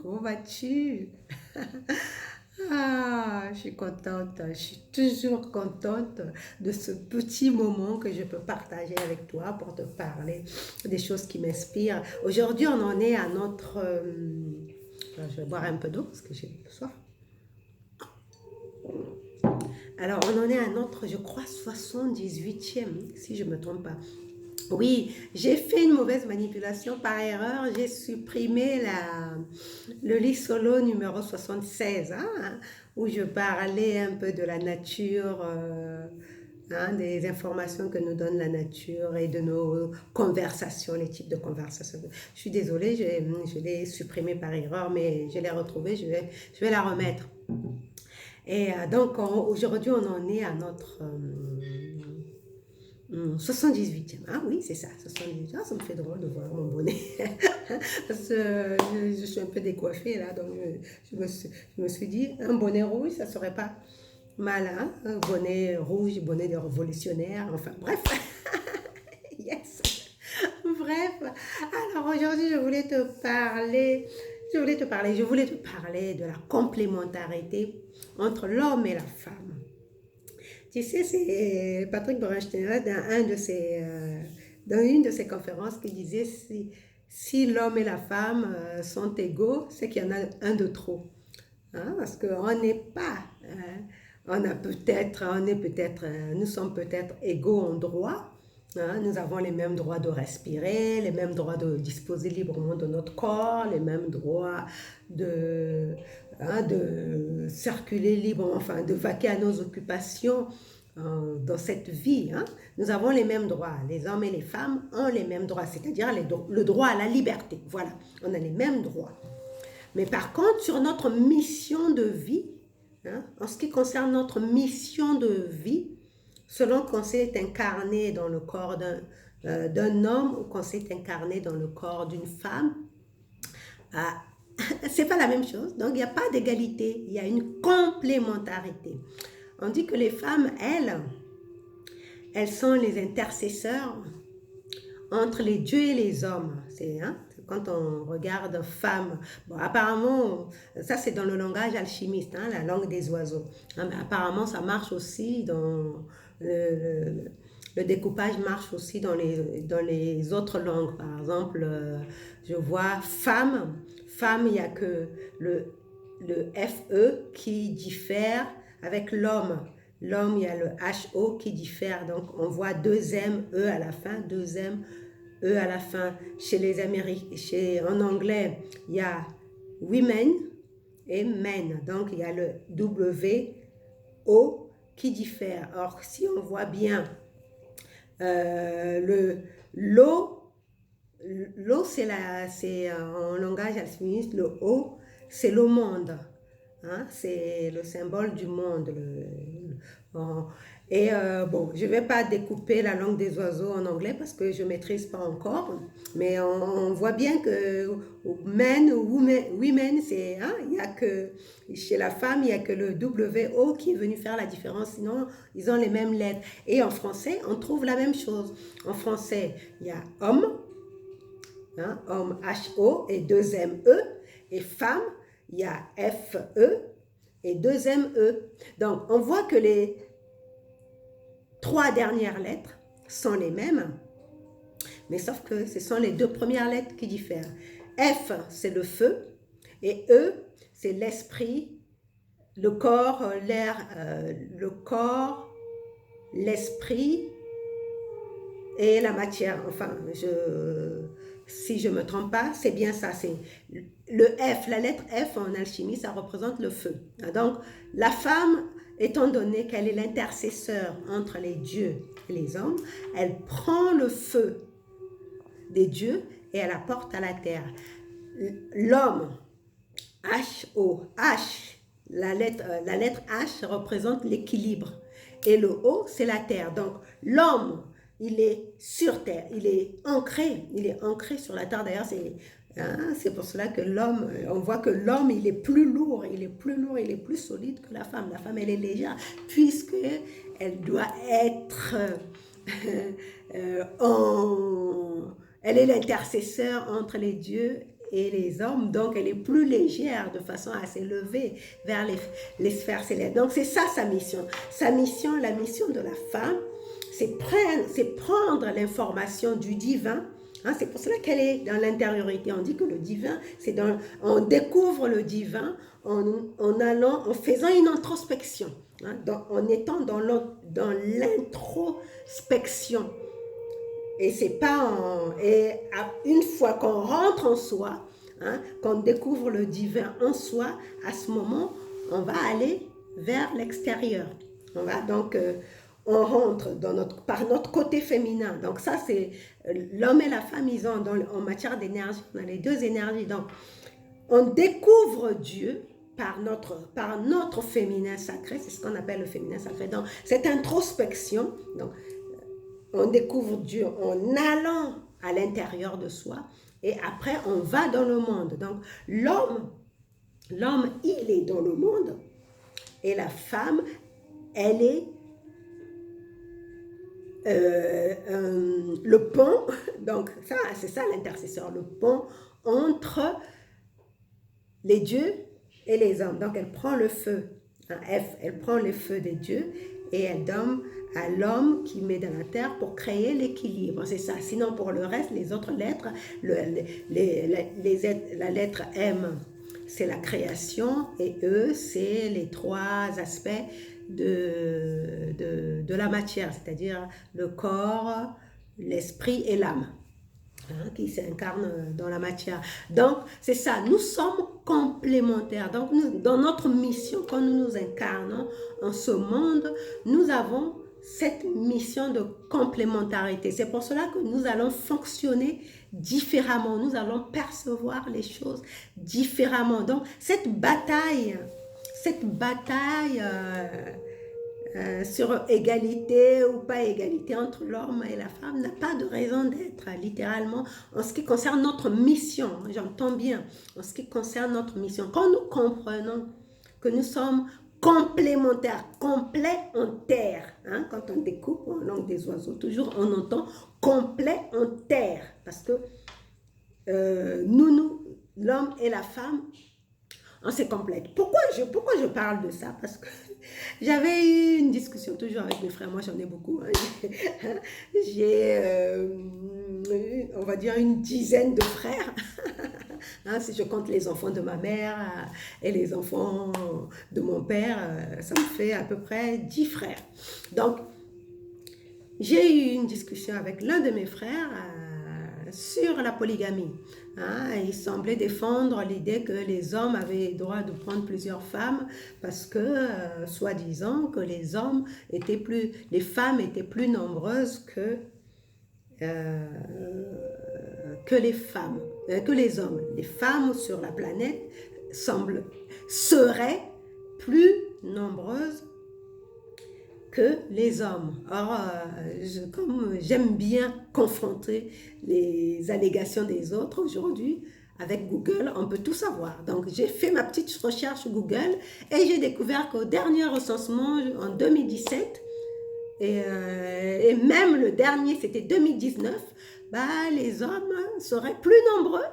comment vas-tu? Ah, je suis contente, je suis toujours contente de ce petit moment que je peux partager avec toi pour te parler des choses qui m'inspirent. Aujourd'hui, on en est à notre... je vais boire un peu d'eau parce que j'ai soif. Alors, on en est à notre, je crois, 78e, si je ne me trompe pas. Oui, j'ai fait une mauvaise manipulation par erreur. J'ai supprimé le lit solo numéro 76, hein, où je parlais un peu de la nature, hein, des informations que nous donne la nature et de nos conversations, les types de conversations. Je suis désolée, je l'ai supprimé par erreur, mais je l'ai retrouvée, je vais la remettre. Et donc, aujourd'hui, on en est à notre 78e. Ah oui, c'est ça, 78. Ah, ça me fait drôle de voir mon bonnet. Parce que je suis un peu décoiffée là, donc je me suis dit, un bonnet rouge, ça serait pas mal, hein? Un bonnet rouge, bonnet de révolutionnaire, enfin bref. Yes. Bref. Alors aujourd'hui, je voulais te parler de la complémentarité entre l'homme et la femme. Tu sais, c'est Patrick Bernstein dans une de ses conférences qui disait si l'homme et la femme sont égaux, c'est qu'il y en a un de trop. Hein, parce qu'on n'est pas, nous sommes peut-être égaux en droit. Hein, nous avons les mêmes droits de respirer, les mêmes droits de disposer librement de notre corps, les mêmes droits de, de circuler librement, enfin de vaquer à nos occupations dans cette vie. Hein. Nous avons les mêmes droits. Les hommes et les femmes ont les mêmes droits, c'est-à-dire le droit à la liberté. Voilà, on a les mêmes droits. Mais par contre, sur notre mission de vie, hein, en ce qui concerne notre mission de vie, selon qu'on s'est incarné dans le corps d'un homme ou qu'on s'est incarné dans le corps d'une femme, c'est pas la même chose. Donc, il n'y a pas d'égalité, il y a une complémentarité. On dit que les femmes, elles sont les intercesseurs entre les dieux et les hommes. C'est quand on regarde femme, bon, apparemment, ça c'est dans le langage alchimiste, hein, la langue des oiseaux. Hein, mais apparemment, ça marche aussi dans le découpage marche aussi dans les autres langues. Par exemple, je vois femme, il n'y a que le FE qui diffère avec l'homme. L'homme, il y a le HO qui diffère. Donc, on voit deux M, E à la fin, deux M, E à la fin. Chez les Américains, en anglais, il y a women et men. Donc, il y a le W, O qui diffère. Or, si on voit bien l'eau, c'est en langage alchimiste, le O, c'est le monde. Hein, c'est le symbole du monde. Bon, je ne vais pas découper la langue des oiseaux en anglais parce que je ne maîtrise pas encore. Mais on voit bien que men ou women, c'est, hein, il y a que, chez la femme, il n'y a que le WO qui est venu faire la différence. Sinon, ils ont les mêmes lettres. Et en français, on trouve la même chose. En français, il y a homme, hein, homme H-O et deux M-E. Et femme, il y a F-E et deux M-E. Donc, on voit que les trois dernières lettres sont les mêmes, mais sauf que ce sont les deux premières lettres qui diffèrent. F, c'est le feu, et E, c'est l'esprit, le corps, l'air, le corps, l'esprit et la matière. Enfin, si je ne me trompe pas, c'est bien ça. C'est le F, la lettre F en alchimie, ça représente le feu. Donc, la femme, étant donné qu'elle est l'intercesseur entre les dieux et les hommes, elle prend le feu des dieux et elle apporte à la terre. L'homme, H-O, H, la lettre H représente l'équilibre. Et le O, c'est la terre. Donc, l'homme, il est sur terre, il est ancré sur la terre. D'ailleurs, c'est pour cela que l'homme, on voit que l'homme, il est plus lourd, il est plus solide que la femme. La femme, elle est légère, puisque elle doit être elle est l'intercesseur entre les dieux et les hommes, donc elle est plus légère de façon à s'élever vers les sphères célestes. Donc c'est ça sa mission. Sa mission, la mission de la femme, c'est prendre l'information du divin. Hein, c'est pour cela qu'elle est dans l'intériorité. On dit que le divin, on découvre le divin en faisant une introspection, hein, en étant dans l'introspection. Et c'est pas une fois qu'on rentre en soi, hein, qu'on découvre le divin en soi, à ce moment, on va aller vers l'extérieur. On rentre par notre côté féminin. Donc ça, c'est l'homme et la femme, ils ont en matière d'énergie, on a les deux énergies. Donc, on découvre Dieu par notre féminin sacré, c'est ce qu'on appelle le féminin sacré. Donc, cette introspection, donc, on découvre Dieu en allant à l'intérieur de soi et après, on va dans le monde. Donc, l'homme, il est dans le monde et la femme, elle est le pont, donc c'est ça l'intercesseur, le pont entre les dieux et les hommes. Donc elle prend le feu, elle prend le feu des dieux et elle donne à l'homme qui met dans la terre pour créer l'équilibre. C'est ça. Sinon pour le reste, les autres lettres, la lettre M, c'est la création et E, c'est les trois aspects de la matière, c'est-à-dire le corps, l'esprit et l'âme, hein, qui s'incarnent dans la matière. Donc, c'est ça, nous sommes complémentaires. Donc, dans notre mission, quand nous nous incarnons en ce monde, nous avons cette mission de complémentarité. C'est pour cela que nous allons fonctionner différemment, nous allons percevoir les choses différemment. Donc, cette bataille sur égalité ou pas égalité entre l'homme et la femme n'a pas de raison d'être, littéralement, en ce qui concerne notre mission. J'entends bien, en ce qui concerne notre mission. Quand nous comprenons que nous sommes complémentaires, complémentaires, hein, quand on découpe en langue des oiseaux, toujours on entend complémentaires, parce que l'homme et la femme, on se complète. Pourquoi je parle de ça? Parce que j'avais eu une discussion toujours avec mes frères, moi j'en ai beaucoup. Hein. J'ai, on va dire, une dizaine de frères. Hein, si je compte les enfants de ma mère et les enfants de mon père, ça me fait à peu près 10 frères. Donc, j'ai eu une discussion avec l'un de mes frères sur la polygamie. Hein, il semblait défendre l'idée que les hommes avaient le droit de prendre plusieurs femmes parce que, soi-disant, que les femmes étaient plus nombreuses que les hommes. Les femmes sur la planète seraient plus nombreuses que les hommes. Or, comme j'aime bien confronter les allégations des autres aujourd'hui, avec Google, on peut tout savoir. Donc, j'ai fait ma petite recherche Google et j'ai découvert qu'au dernier recensement en 2017, et même le dernier, c'était 2019, les hommes seraient plus nombreux.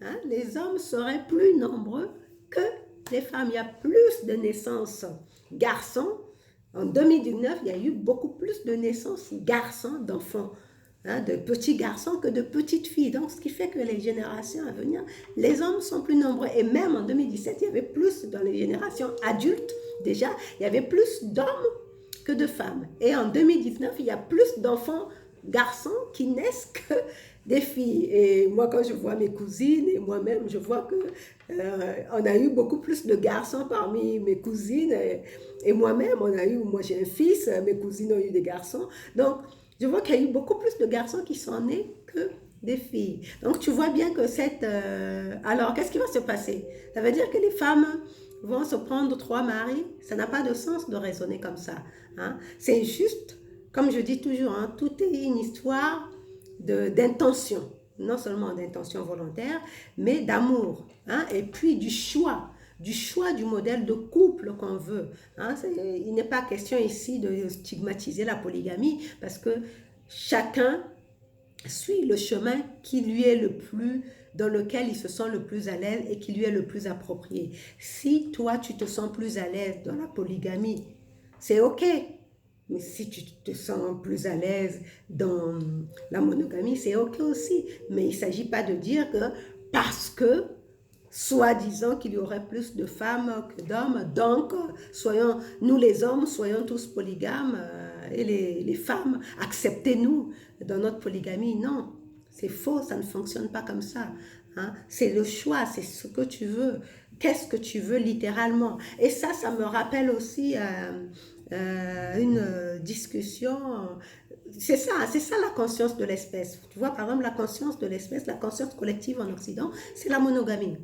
Hein, les hommes seraient plus nombreux que les femmes. Il y a plus de naissances garçons. En 2019, il y a eu beaucoup plus de naissances garçons, d'enfants, hein, de petits garçons que de petites filles. Donc, ce qui fait que les générations à venir, les hommes sont plus nombreux. Et même en 2017, il y avait plus dans les générations adultes, déjà, il y avait plus d'hommes que de femmes. Et en 2019, il y a plus d'enfants garçons qui naissent que des filles. Et moi, quand je vois mes cousines et moi-même, je vois que on a eu beaucoup plus de garçons parmi mes cousines et moi-même, moi j'ai un fils, mes cousines ont eu des garçons. Donc, je vois qu'il y a eu beaucoup plus de garçons qui sont nés que des filles. Donc, tu vois bien que alors, qu'est-ce qui va se passer? Ça veut dire que les femmes vont se prendre 3 maris? Ça n'a pas de sens de raisonner comme ça. Hein? C'est juste, comme je dis toujours, hein, tout est une histoire d'intention. Non seulement d'intention volontaire, mais d'amour. Hein? Et puis du choix du modèle de couple qu'on veut. Hein? Il n'est pas question ici de stigmatiser la polygamie parce que chacun suit le chemin qui lui est le plus, dans lequel il se sent le plus à l'aise et qui lui est le plus approprié. Si toi, tu te sens plus à l'aise dans la polygamie, c'est OK. Mais si tu te sens plus à l'aise dans la monogamie, c'est OK aussi. Mais il ne s'agit pas de dire que parce que, soi-disant qu'il y aurait plus de femmes que d'hommes, donc soyons, nous les hommes, soyons tous polygames et les femmes, acceptez-nous dans notre polygamie. Non, c'est faux, ça ne fonctionne pas comme ça. Hein. C'est le choix, c'est ce que tu veux. Qu'est-ce que tu veux littéralement? Et ça me rappelle aussi une discussion. C'est ça la conscience de l'espèce. Tu vois, par exemple, la conscience de l'espèce, la conscience collective en Occident, c'est la monogamie.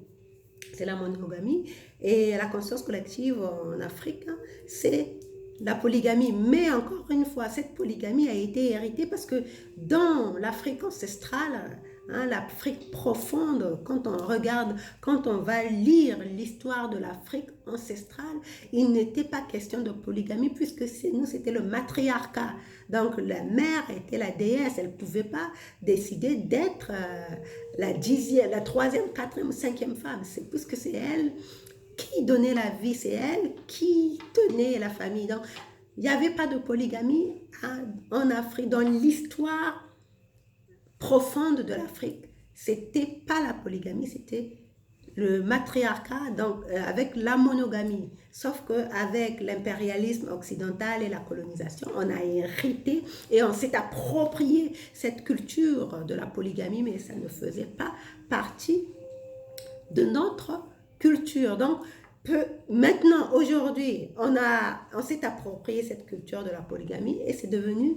C'est la monogamie. Et la conscience collective en Afrique, hein, c'est la polygamie. Mais encore une fois, cette polygamie a été héritée parce que dans l'Afrique ancestrale, hein, l'Afrique profonde, quand on regarde, quand on va lire l'histoire de l'Afrique ancestrale, il n'était pas question de polygamie puisque nous, c'était le matriarcat. Donc la mère était la déesse, elle ne pouvait pas décider d'être la troisième, quatrième, cinquième femme. C'est puisque c'est elle qui donnait la vie, c'est elle qui tenait la famille. Donc, il n'y avait pas de polygamie en Afrique. Dans l'histoire profonde de l'Afrique, c'était pas la polygamie, c'était le matriarcat, donc avec la monogamie. Sauf qu'avec l'impérialisme occidental et la colonisation, on a hérité et on s'est approprié cette culture de la polygamie, mais ça ne faisait pas partie de notre culture. Donc, maintenant, aujourd'hui, on s'est approprié cette culture de la polygamie et c'est devenu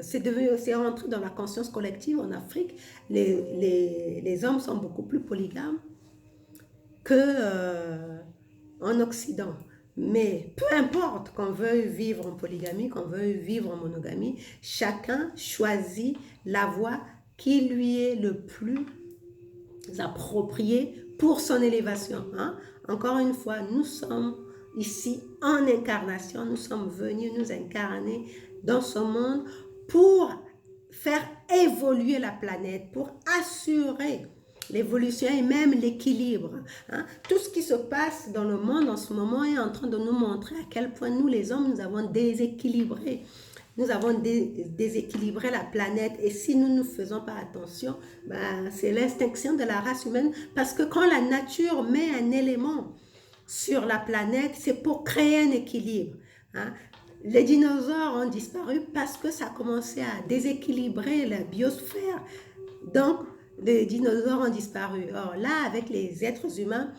c'est rentré dans la conscience collective en Afrique. Les hommes sont beaucoup plus polygames qu'en Occident. Mais peu importe qu'on veuille vivre en polygamie, qu'on veuille vivre en monogamie, chacun choisit la voie qui lui est le plus approprié pour son élévation. Hein? Encore une fois, nous sommes ici en incarnation, nous sommes venus nous incarner dans ce monde pour faire évoluer la planète, pour assurer l'évolution et même l'équilibre. Hein? Tout ce qui se passe dans le monde en ce moment est en train de nous montrer à quel point nous les hommes, nous avons déséquilibré. Nous avons déséquilibré la planète et si nous ne faisons pas attention, c'est l'extinction de la race humaine parce que quand la nature met un élément sur la planète, c'est pour créer un équilibre. Hein. Les dinosaures ont disparu parce que ça a commencé à déséquilibrer la biosphère. Donc, les dinosaures ont disparu. Or là, avec les êtres humains,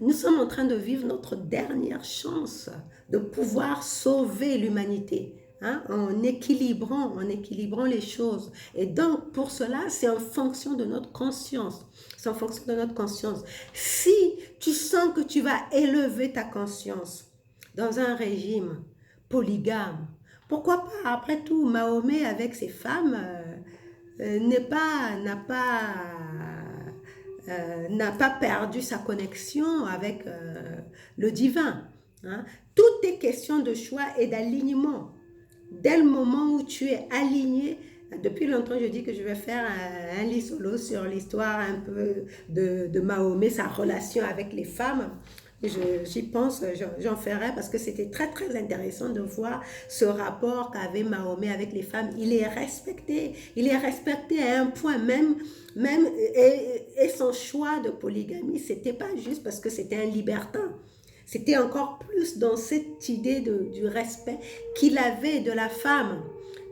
nous sommes en train de vivre notre dernière chance de pouvoir sauver l'humanité, hein, en équilibrant les choses. Et donc, pour cela, c'est en fonction de notre conscience. C'est en fonction de notre conscience. Si tu sens que tu vas élever ta conscience dans un régime polygame, pourquoi pas? Après tout, Mahomet, avec ses femmes, n'a pas perdu sa connexion avec le divin. Hein. Tout est question de choix et d'alignement. Dès le moment où tu es aligné, depuis longtemps je dis que je vais faire un lit solo sur l'histoire un peu de Mahomet, sa relation avec les femmes. J'y pense, j'en ferai parce que c'était très très intéressant de voir ce rapport qu'avait Mahomet avec les femmes. Il est respecté à un point même et son choix de polygamie, c'était pas juste parce que c'était un libertin. C'était encore plus dans cette idée du respect qu'il avait de la femme.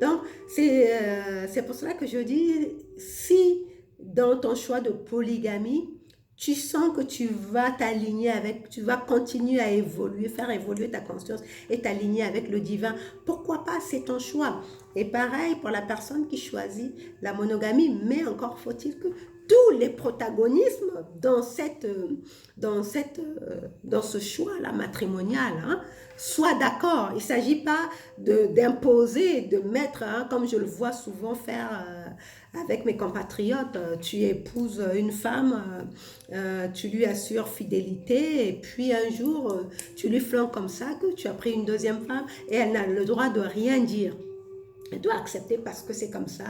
Donc, c'est pour cela que je dis, si dans ton choix de polygamie, tu sens que tu vas t'aligner avec, tu vas continuer à évoluer, faire évoluer ta conscience et t'aligner avec le divin. Pourquoi pas, c'est ton choix. Et pareil pour la personne qui choisit la monogamie, mais encore faut-il que tous les protagonismes dans ce choix-là matrimonial, hein, soient d'accord. Il ne s'agit pas d'imposer, de mettre, hein, comme je le vois souvent faire avec mes compatriotes, tu épouses une femme, tu lui assures fidélité et puis un jour, tu lui flanques comme ça que tu as pris une deuxième femme et elle n'a le droit de rien dire. Elle doit accepter parce que c'est comme ça,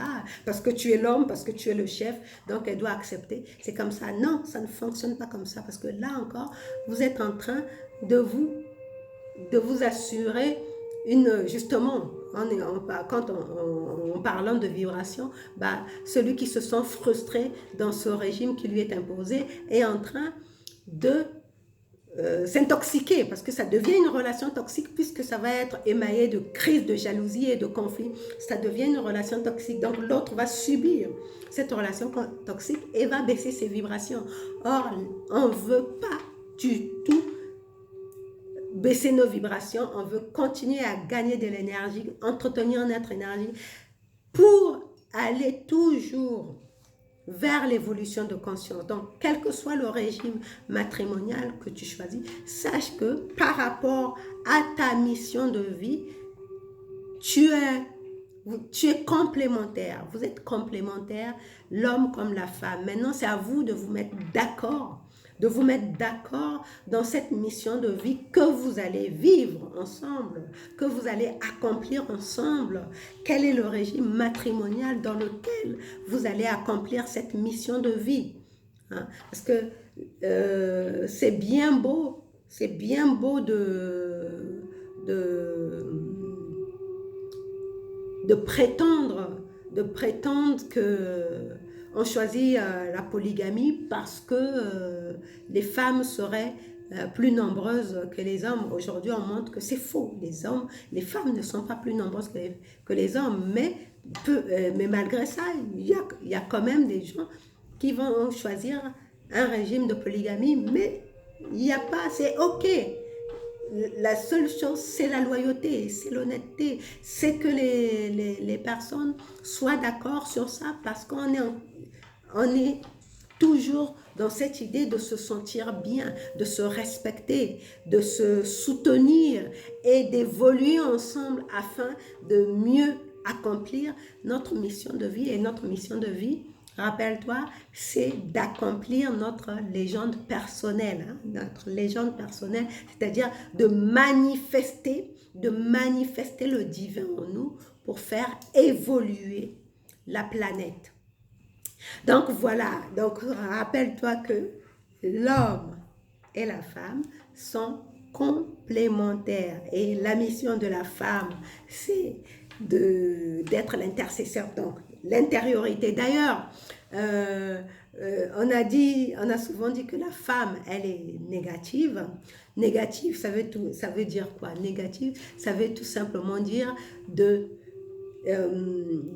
parce que tu es l'homme, parce que tu es le chef, donc elle doit accepter. C'est comme ça. Non, ça ne fonctionne pas comme ça parce que là encore, vous êtes en train de vous assurer justement, en parlant de vibration, bah, celui qui se sent frustré dans ce régime qui lui est imposé est en train de s'intoxiquer parce que ça devient une relation toxique puisque ça va être émaillé de crises de jalousie et de conflits. Ça devient une relation toxique. Donc l'autre va subir cette relation toxique et va baisser ses vibrations. Or, on ne veut pas du tout baisser nos vibrations. On veut continuer à gagner de l'énergie, entretenir notre énergie pour aller toujours vers l'évolution de conscience. Donc, quel que soit le régime matrimonial que tu choisis, sache que par rapport à ta mission de vie, tu es complémentaire. Vous êtes complémentaires, l'homme comme la femme. Maintenant, c'est à vous de vous mettre d'accord, dans cette mission de vie que vous allez vivre ensemble, que vous allez accomplir ensemble. Quel est le régime matrimonial dans lequel vous allez accomplir cette mission de vie? Hein? Parce que c'est bien beau de prétendre que on choisit la polygamie parce que les femmes seraient plus nombreuses que les hommes. Aujourd'hui, on montre que c'est faux. Les femmes ne sont pas plus nombreuses que les hommes, mais malgré ça, il y a quand même des gens qui vont choisir un régime de polygamie, mais il n'y a pas, c'est OK. La seule chose, c'est la loyauté, c'est l'honnêteté, c'est que les personnes soient d'accord sur ça parce qu'on est toujours dans cette idée de se sentir bien, de se respecter, de se soutenir et d'évoluer ensemble afin de mieux accomplir notre mission de vie. Et notre mission de vie, rappelle-toi, c'est d'accomplir notre légende personnelle, hein, notre légende personnelle, c'est-à-dire de manifester le divin en nous pour faire évoluer la planète. Donc voilà, donc rappelle-toi que l'homme et la femme sont complémentaires et la mission de la femme, c'est d'être l'intercesseur, donc l'intériorité. D'ailleurs, on a souvent dit que la femme, elle est négative. Négative, ça veut dire quoi? Négative, ça veut tout simplement dire de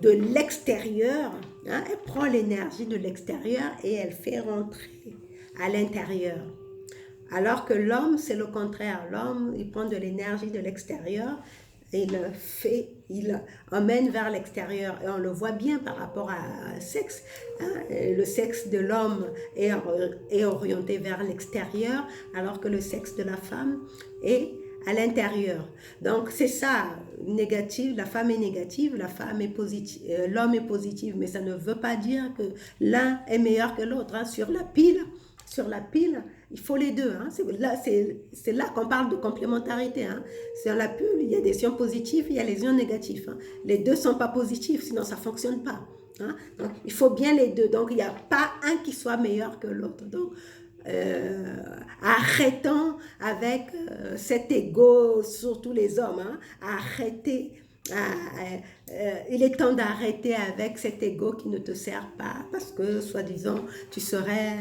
l'extérieur, hein, elle prend l'énergie de l'extérieur et elle fait rentrer à l'intérieur. Alors que l'homme, c'est le contraire. L'homme, il prend de l'énergie de l'extérieur et il emmène vers l'extérieur. Et on le voit bien par rapport à sexe. Hein, le sexe de l'homme est orienté vers l'extérieur, alors que le sexe de la femme est à l'intérieur. Donc c'est ça, négative, la femme est négative, la femme est positive, l'homme est positif, mais ça ne veut pas dire que l'un est meilleur que l'autre. Hein. Sur la pile, il faut les deux. Hein. C'est là qu'on parle de complémentarité. Hein. Sur la pile, il y a des ions positifs, il y a les ions négatifs. Hein. Les deux ne sont pas positifs, sinon ça ne fonctionne pas. Hein. Donc il faut bien les deux. Donc il n'y a pas un qui soit meilleur que l'autre. Donc arrêtons avec cet ego, surtout les hommes, hein, il est temps d'arrêter avec cet ego qui ne te sert pas parce que soi-disant tu serais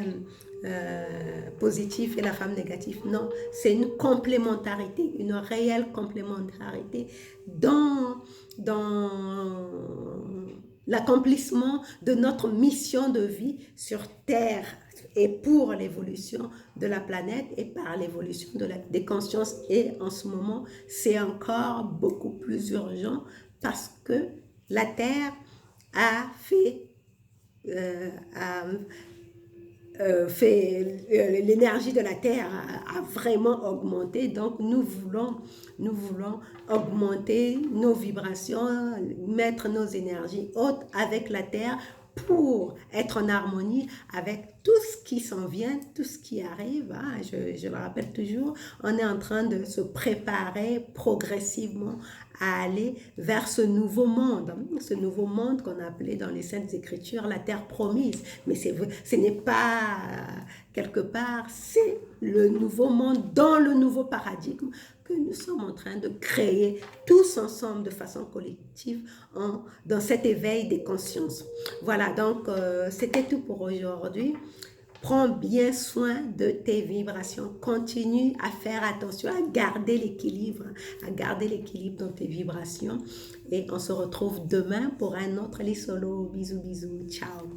positif et la femme négative. Non, c'est une complémentarité, une réelle complémentarité dans l'accomplissement de notre mission de vie sur Terre et pour l'évolution de la planète et par l'évolution des consciences. Et en ce moment, c'est encore beaucoup plus urgent parce que la Terre a l'énergie de la Terre a vraiment augmenté. Donc nous voulons augmenter nos vibrations, mettre nos énergies hautes avec la Terre pour être en harmonie avec tout ce qui s'en vient, tout ce qui arrive, hein, je le rappelle toujours, on est en train de se préparer progressivement à aller vers ce nouveau monde qu'on a appelé dans les Saintes Écritures la terre promise. Mais ce n'est pas quelque part, c'est le nouveau monde dans le nouveau paradigme que nous sommes en train de créer tous ensemble de façon collective dans cet éveil des consciences. Voilà, donc c'était tout pour aujourd'hui. Prends bien soin de tes vibrations. Continue à faire attention, à garder l'équilibre dans tes vibrations. Et on se retrouve demain pour un autre lit solo. Bisous, bisous. Ciao.